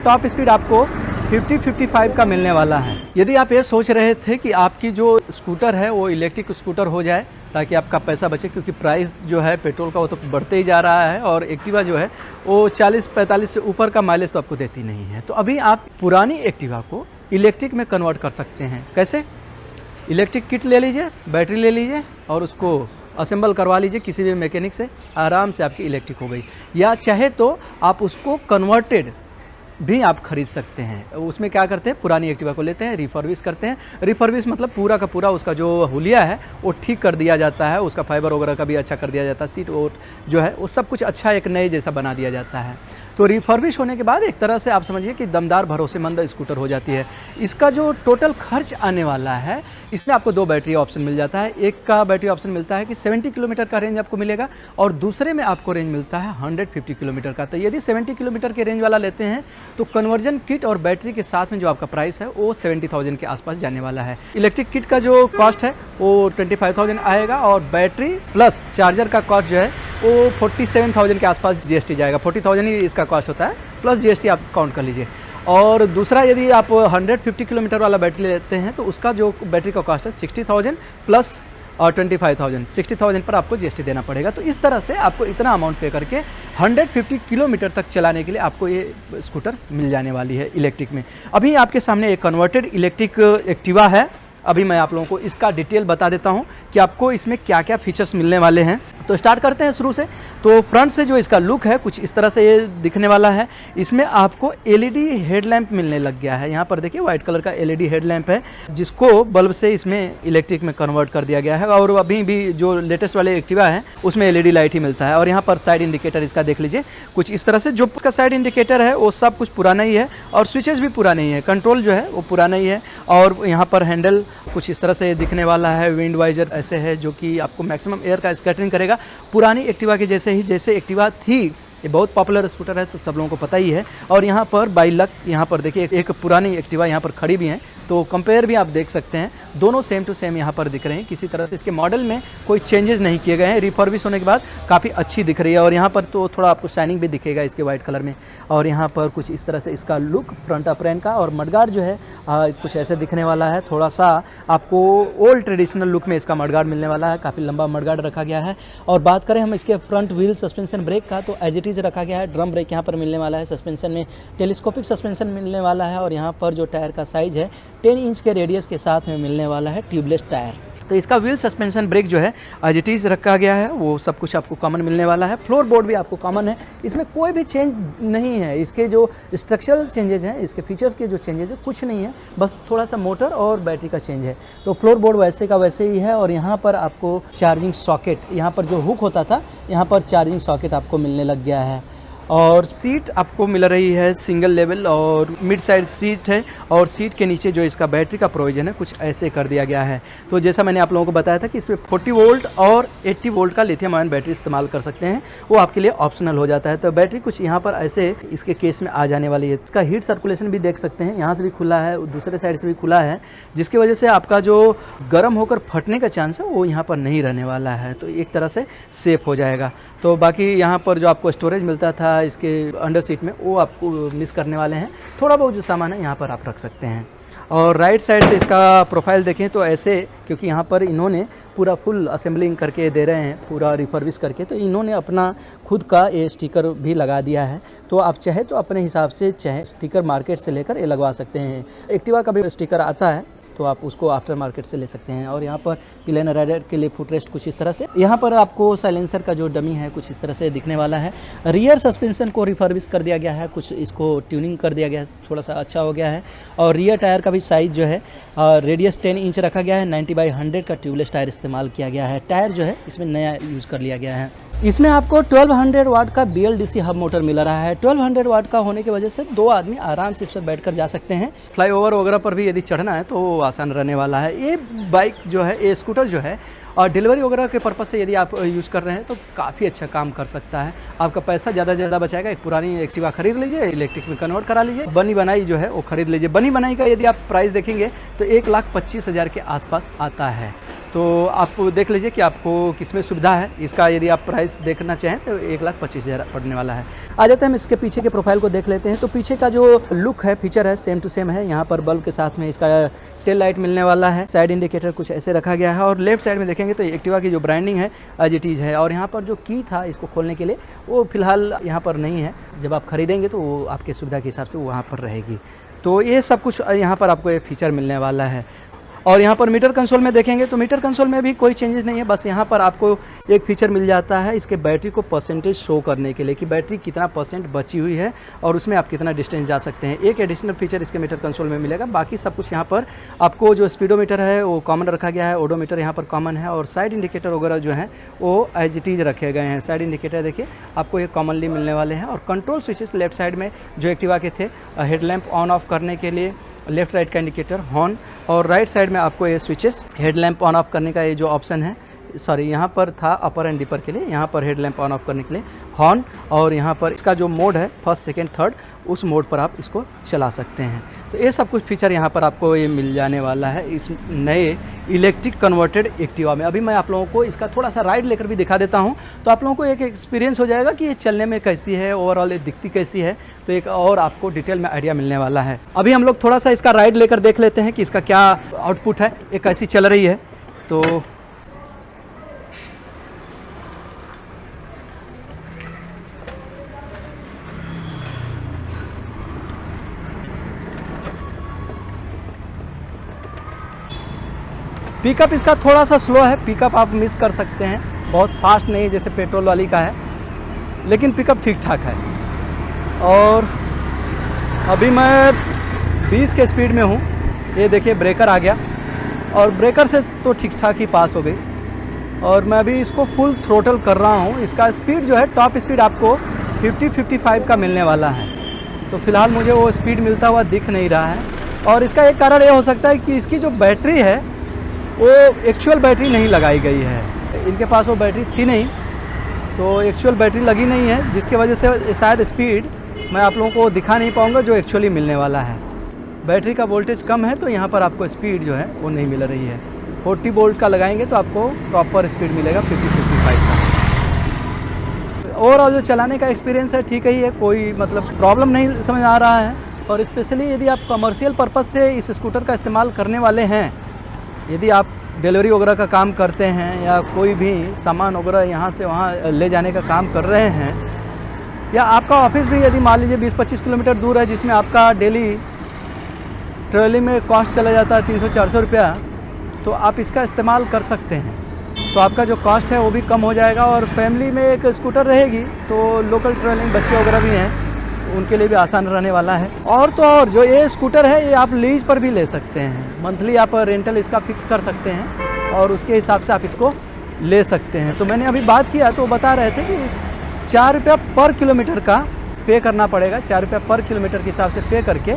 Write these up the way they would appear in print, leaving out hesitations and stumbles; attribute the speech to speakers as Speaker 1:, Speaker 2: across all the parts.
Speaker 1: Top speed आपको 50-55 का मिलने वाला है। यदि आप ये सोच रहे थे कि आपकी जो स्कूटर है वो इलेक्ट्रिक स्कूटर हो जाए ताकि आपका पैसा बचे, क्योंकि प्राइस जो है पेट्रोल का वो तो बढ़ते ही जा रहा है और एक्टिवा जो है वो 40-45 से ऊपर का माइलेज तो आपको देती नहीं है, तो अभी आप पुरानी एक्टिवा को इलेक्ट्रिक में कन्वर्ट कर सकते हैं। कैसे? इलेक्ट्रिक किट ले लीजिए, बैटरी ले लीजिए और उसको असेंबल करवा लीजिए किसी भी मैकेनिक से, आराम से आपकी इलेक्ट्रिक हो गई। या चाहे तो आप उसको कन्वर्टेड भी आप खरीद सकते हैं। उसमें क्या करते हैं, पुरानी एक्टिवा को लेते हैं, रिफर्बिश करते हैं। रिफर्बिश मतलब पूरा का पूरा उसका जो हुलिया है वो ठीक कर दिया जाता है, उसका फाइबर वगैरह का भी अच्छा कर दिया जाता है, सीट वोट जो है वो सब कुछ अच्छा एक नए जैसा बना दिया जाता है। तो रिफर्बिश होने के बाद एक तरह से आप समझिए कि दमदार भरोसेमंद स्कूटर हो जाती है। इसका जो टोटल खर्च आने वाला है, इसमें आपको 2 बैटरी ऑप्शन मिल जाता है। एक का बैटरी ऑप्शन मिलता है कि 70 किलोमीटर का रेंज आपको मिलेगा और दूसरे में आपको रेंज मिलता है 150 किलोमीटर का। तो यदि 70 किलोमीटर के रेंज वाला लेते हैं तो कन्वर्जन किट और बैटरी के साथ में जो आपका प्राइस है वो 70,000 के आसपास जाने वाला है। इलेक्ट्रिक किट का जो कॉस्ट है वो 25,000 आएगा और बैटरी प्लस चार्जर का कॉस्ट जो है वो 47,000 के आसपास जीएसटी जाएगा। 40,000 ही इसका कॉस्ट होता है, प्लस जीएसटी आप काउंट कर लीजिए। और दूसरा यदि आप 150 किलोमीटर वाला बैटरी लेते हैं तो उसका जो बैटरी का कॉस्ट है 60,000 प्लस और 25,000, 60,000 पर आपको जीएसटी देना पड़ेगा। तो इस तरह से आपको इतना अमाउंट पे करके 150 किलोमीटर तक चलाने के लिए आपको ये स्कूटर मिल जाने वाली है इलेक्ट्रिक में। अभी आपके सामने एक कन्वर्टेड इलेक्ट्रिक एक्टिवा है। अभी मैं आप लोगों को इसका डिटेल बता देता हूँ कि आपको इसमें क्या क्या फीचर्स मिलने वाले हैं। तो स्टार्ट करते हैं शुरू से। तो फ्रंट से जो इसका लुक है कुछ इस तरह से ये दिखने वाला है। इसमें आपको एलईडी हेडलैम्प मिलने लग गया है। यहाँ पर देखिए वाइट कलर का एलईडी हेडलैम्प है जिसको बल्ब से इसमें इलेक्ट्रिक में कन्वर्ट कर दिया गया है। और अभी भी जो लेटेस्ट वाले एक्टिवा है उसमें एलईडी लाइट ही मिलता है। और यहाँ पर साइड इंडिकेटर इसका देख लीजिए कुछ इस तरह से। जो इसका साइड इंडिकेटर है वो सब कुछ पुराना ही है और स्विचेस भी पुराने ही है, कंट्रोल जो है वो पुराना ही है। और यहाँ पर हैंडल कुछ इस तरह से दिखने वाला है। विंड वाइजर ऐसे है जो कि आपको मैक्सिमम एयर का स्कैटरिंग करेगा। पुरानी एक्टिवा के जैसे ही जैसे एक्टिवा थी, ये बहुत पॉपुलर स्कूटर है तो सब लोगों को पता ही है। और यहाँ पर बाई लक यहाँ पर देखिए एक पुरानी एक्टिवा यहाँ पर खड़ी भी है, तो कंपेयर भी आप देख सकते हैं। दोनों सेम टू सेम यहाँ पर दिख रहे हैं। किसी तरह से इसके मॉडल में कोई चेंजेस नहीं किए गए हैं। रिफर्बिश होने के बाद काफ़ी अच्छी दिख रही है। और यहाँ पर तो थोड़ा आपको शाइनिंग भी दिखेगा इसके वाइट कलर में। और यहाँ पर कुछ इस तरह से इसका लुक फ्रंट अप्रैन का। और मडगार्ड जो है कुछ ऐसे दिखने वाला है। थोड़ा सा आपको ओल्ड ट्रेडिशनल लुक में इसका मडगार्ड मिलने वाला है। काफ़ी लंबा मडगार्ड रखा गया है। और बात करें हम इसके फ्रंट व्हील सस्पेंशन ब्रेक का तो एज इट इज़ रखा गया है। ड्रम ब्रेक यहाँ पर मिलने वाला है। सस्पेंशन में टेलीस्कोपिक सस्पेंशन मिलने वाला है। और यहाँ पर जो टायर का साइज है 10 इंच के रेडियस के साथ में मिलने वाला है ट्यूबलेस टायर। तो इसका व्हील सस्पेंशन ब्रेक जो है एज इट इज़ रखा गया है, वो सब कुछ आपको कॉमन मिलने वाला है। फ्लोर बोर्ड भी आपको कॉमन है। इसमें कोई भी चेंज नहीं है। इसके जो स्ट्रक्चरल चेंजेस हैं, इसके फीचर्स के जो चेंजेस है कुछ नहीं है, बस थोड़ा सा मोटर और बैटरी का चेंज है। तो फ्लोर बोर्ड वैसे का वैसे ही है। और यहाँ पर आपको चार्जिंग सॉकेट, यहाँ पर जो हुक होता था यहाँ पर चार्जिंग सॉकेट आपको मिलने लग गया है। और सीट आपको मिल रही है सिंगल लेवल और मिड साइड सीट है। और सीट के नीचे जो इसका बैटरी का प्रोविज़न है कुछ ऐसे कर दिया गया है। तो जैसा मैंने आप लोगों को बताया था कि इसमें 40 वोल्ट और 80 वोल्ट का लिथियम आयन बैटरी इस्तेमाल कर सकते हैं, वो आपके लिए ऑप्शनल हो जाता है। तो बैटरी कुछ यहाँ पर ऐसे इसके केस में आ जाने वाली है। इसका हीट सर्कुलेशन भी देख सकते हैं, यहाँ से भी खुला है, दूसरे साइड से भी खुला है, जिसकी वजह से आपका जो गर्म होकर फटने का चांस है वो यहाँ पर नहीं रहने वाला है। तो एक तरह से सेफ हो जाएगा। तो बाकी यहाँ पर जो आपको स्टोरेज मिलता था इसके अंडर सीट में वो आपको मिस करने वाले हैं। थोड़ा बहुत जो सामान है यहाँ पर आप रख सकते हैं। और राइट साइड से इसका प्रोफाइल देखें तो ऐसे, क्योंकि यहाँ पर इन्होंने पूरा फुल असेंबलिंग करके दे रहे हैं, पूरा रिफर्बिश करके, तो इन्होंने अपना खुद का ये स्टिकर भी लगा दिया है। तो आप चाहे तो अपने हिसाब से चाहे स्टिकर मार्केट से लेकर ये लगवा सकते हैं। एक्टिवा का भी स्टिकर आता है तो आप उसको आफ्टर मार्केट से ले सकते हैं। और यहाँ पर पिलियन राइडर के लिए फुटरेस्ट कुछ इस तरह से। यहाँ पर आपको साइलेंसर का जो डमी है कुछ इस तरह से दिखने वाला है। रियर सस्पेंशन को रिफर्बिश कर दिया गया है, कुछ इसको ट्यूनिंग कर दिया गया है, थोड़ा सा अच्छा हो गया है। और रियर टायर का भी साइज़ जो है रेडियस 10 इंच रखा गया है। 90/100 का ट्यूबलेस टायर इस्तेमाल किया गया है। टायर जो है इसमें नया यूज़ कर लिया गया है। इसमें आपको 1200 वाट का BLDC हब मोटर मिल रहा है। 1200 वाट का होने की वजह से 2 आदमी आराम से इस पर बैठकर जा सकते हैं। फ्लाईओवर वगैरह पर भी यदि चढ़ना है तो आसान रहने वाला है। ये बाइक जो है, ये स्कूटर जो है और डिलीवरी वगैरह के पर्पज़ से यदि आप यूज़ कर रहे हैं तो काफ़ी अच्छा काम कर सकता है। आपका पैसा ज़्यादा से ज़्यादा बचाएगा। एक पुरानी एक्टिवा खरीद लीजिए, इलेक्ट्रिक में कन्वर्ट करा लीजिए। बनी बनाई जो है वो खरीद लीजिए। बनी बनाई का यदि आप प्राइस देखेंगे तो 1,25,000 के आसपास आता है। तो आप देख लीजिए कि आपको किसमें सुविधा है। इसका यदि आप प्राइस देखना चाहें तो 1,25,000 पड़ने वाला है। आ जाते हैं हम इसके पीछे के प्रोफाइल को देख लेते हैं। तो पीछे का जो लुक है, फीचर है, सेम टू सेम है। यहाँ पर बल्ब के साथ में इसका टेल लाइट मिलने वाला है। साइड इंडिकेटर कुछ ऐसे रखा गया है और लेफ्ट साइड में देखेंगे तो एक्टिवा की जो ब्रांडिंग है एज इट इज़ है। और यहाँ पर जो की था इसको खोलने के लिए वो फिलहाल यहाँ पर नहीं है। जब आप खरीदेंगे तो वो आपके सुविधा के हिसाब से वो वहाँ पर रहेगी। तो ये सब कुछ यहाँ पर आपको ये फीचर मिलने वाला है। और यहाँ पर मीटर कंसोल में देखेंगे तो मीटर कंसोल में भी कोई चेंजेस नहीं है। बस यहाँ पर आपको एक फीचर मिल जाता है इसके बैटरी को परसेंटेज शो करने के लिए कि बैटरी कितना परसेंट बची हुई है और उसमें आप कितना डिस्टेंस जा सकते हैं। एक एडिशनल फीचर इसके मीटर कंसोल में मिलेगा। बाकी सब कुछ यहाँ पर आपको जो स्पीडोमीटर है वो कॉमन रखा गया है, ओडोमीटर यहाँ पर कॉमन है और साइड इंडिकेटर वगैरह जो है वो एज इट इज रखे गए हैं। साइड इंडिकेटर देखिए आपको ये कॉमनली मिलने वाले हैं। और कंट्रोल स्विचेस लेफ्ट साइड में जो एक्टिवा के थे, हेडलैम्प ऑन ऑफ करने के लिए लेफ्ट राइट का इंडिकेटर, हॉर्न, और राइट साइड में आपको ये स्विचेस हेडलैम्प ऑन ऑफ करने का ये जो ऑप्शन है, सॉरी यहाँ पर था अपर एंड डिपर के लिए, यहाँ पर हेडलैम्प ऑन ऑफ करने के लिए हॉर्न, और यहाँ पर इसका जो मोड है फर्स्ट सेकंड थर्ड उस मोड पर आप इसको चला सकते हैं। तो ये सब कुछ फीचर यहाँ पर आपको ये मिल जाने वाला है इस नए इलेक्ट्रिक कन्वर्टेड एक्टिवा में। अभी मैं आप लोगों को इसका थोड़ा सा राइड लेकर भी दिखा देता हूँ तो आप लोगों को एक एक्सपीरियंस हो जाएगा कि ये चलने में कैसी है, ओवरऑल ये दिखती कैसी है। तो एक और आपको डिटेल में आइडिया मिलने वाला है। अभी हम लोग थोड़ा सा इसका राइड लेकर देख लेते हैं कि इसका क्या आउटपुट है, ये कैसी चल रही है। तो पिकअप इसका थोड़ा सा स्लो है, पिकअप आप मिस कर सकते हैं, बहुत फास्ट नहीं है जैसे पेट्रोल वाली का है, लेकिन पिकअप ठीक ठाक है। और अभी मैं 20 के स्पीड में हूँ। ये देखिए ब्रेकर आ गया और ब्रेकर से तो ठीक ठाक ही पास हो गई। और मैं अभी इसको फुल थ्रोटल कर रहा हूँ। इसका स्पीड जो है टॉप स्पीड आपको 50-55 का मिलने वाला है। तो फिलहाल मुझे वो स्पीड मिलता हुआ दिख नहीं रहा है। और इसका एक कारण ये हो सकता है कि इसकी जो बैटरी है वो एक्चुअल बैटरी नहीं लगाई गई है। इनके पास वो बैटरी थी नहीं, तो एक्चुअल बैटरी लगी नहीं है, जिसकी वजह से शायद स्पीड मैं आप लोगों को दिखा नहीं पाऊँगा जो एक्चुअली मिलने वाला है। बैटरी का वोल्टेज कम है तो यहाँ पर आपको स्पीड जो है वो नहीं मिल रही है। 40 वोल्ट का लगाएंगे तो आपको प्रॉपर स्पीड मिलेगा 50-55 का। ओवरऑल जो चलाने का एक्सपीरियंस है ठीक ही है, कोई मतलब प्रॉब्लम नहीं समझ आ रहा है। और स्पेशली यदि आप कमर्शियल पर्पज़ से इस स्कूटर का इस्तेमाल करने वाले हैं, यदि आप डिलीवरी वगैरह का काम करते हैं या कोई भी सामान वगैरह यहाँ से वहाँ ले जाने का काम कर रहे हैं, या आपका ऑफिस भी यदि मान लीजिए 20-25 किलोमीटर दूर है जिसमें आपका डेली ट्रॉली में कॉस्ट चला जाता है 300-400 रुपया, तो आप इसका इस्तेमाल कर सकते हैं। तो आपका जो कॉस्ट है वो भी कम हो जाएगा। और फैमिली में एक स्कूटर रहेगी तो लोकल ट्रैवलिंग बच्चे वगैरह भी हैं उनके लिए भी आसान रहने वाला है। और तो और जो ये स्कूटर है ये आप लीज पर भी ले सकते हैं, मंथली आप रेंटल इसका फिक्स कर सकते हैं और उसके हिसाब से आप इसको ले सकते हैं। तो मैंने अभी बात किया तो बता रहे थे कि 4 रुपया पर किलोमीटर का पे करना पड़ेगा। 4 रुपया पर किलोमीटर के हिसाब से पे करके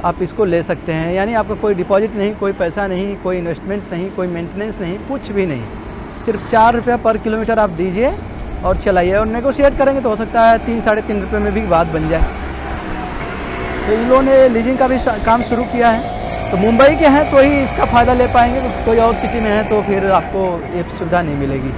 Speaker 1: आप इसको ले सकते हैं। यानी आपका कोई डिपॉजिट नहीं, कोई पैसा नहीं, कोई इन्वेस्टमेंट नहीं, कोई मेंटेनेंस नहीं, कुछ भी नहीं। सिर्फ 4 रुपया पर किलोमीटर आप दीजिए और चलाइए। और नेगोशिएट करेंगे तो हो सकता है 3-3.5 रुपये में भी बात बन जाए। तो इन लोगों ने लीजिंग का भी काम शुरू किया है। तो मुंबई के हैं तो ही इसका फ़ायदा ले पाएंगे, तो कोई और सिटी में है तो फिर आपको ये सुविधा नहीं मिलेगी।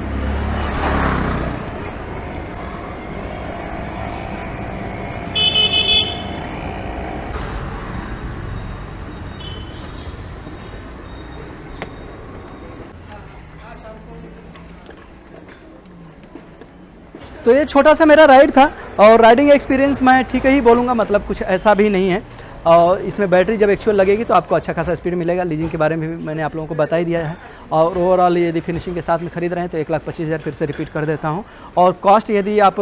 Speaker 1: तो ये छोटा सा मेरा राइड था और राइडिंग एक्सपीरियंस मैं ठीक ही बोलूँगा, मतलब कुछ ऐसा भी नहीं है। और इसमें बैटरी जब एक्चुअल लगेगी तो आपको अच्छा खासा स्पीड मिलेगा। लीजिंग के बारे में भी मैंने आप लोगों को बता ही दिया है। और ओवरऑल यदि फिनिशिंग के साथ में खरीद रहे हैं तो 1,25,000 फिर से रिपीट कर देता हूं। और कॉस्ट यदि आप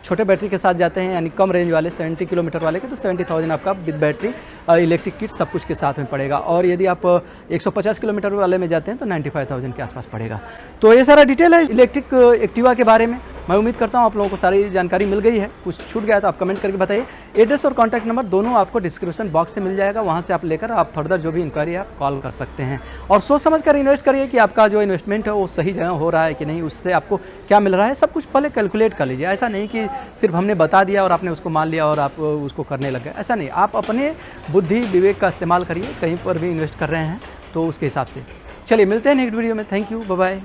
Speaker 1: छोटे बैटरी के साथ जाते हैं यानी कम रेंज वाले 70 किलोमीटर वाले के, तो 70,000 आपका विद बैटरी इलेक्ट्रिक किट सब कुछ के साथ में पड़ेगा। और यदि आप 150 किलोमीटर वाले में जाते हैं तो 95,000 के आसपास पड़ेगा। तो ये सारा डिटेल है इलेक्ट्रिक एक्टिवा के बारे में। मैं उम्मीद करता हूँ आप लोगों को सारी जानकारी मिल गई है। कुछ छूट गया तो आप कमेंट करके बताइए। एड्रेस और कॉन्टैक्ट नंबर दोनों आपको डिस्क्रिप्शन बॉक्स से मिल जाएगा, वहाँ से आप लेकर आप फर्दर जो भी इंक्वायरी आप कॉल कर सकते हैं। और सोच समझ कर इन्वेस्ट करिए कि आपका जो इन्वेस्टमेंट है वो सही जगह हो रहा है कि नहीं, उससे आपको क्या मिल रहा है, सब कुछ पहले कैलकुलेट कर लीजिए। ऐसा नहीं कि सिर्फ हमने बता दिया और आपने उसको मान लिया और आप उसको करने लग गए, ऐसा नहीं। आप अपने बुद्धि विवेक का इस्तेमाल करिए। कहीं पर भी इन्वेस्ट कर रहे हैं तो उसके हिसाब से चलिए मिलते हैं नेक्स्ट वीडियो में। Thank you, bye bye.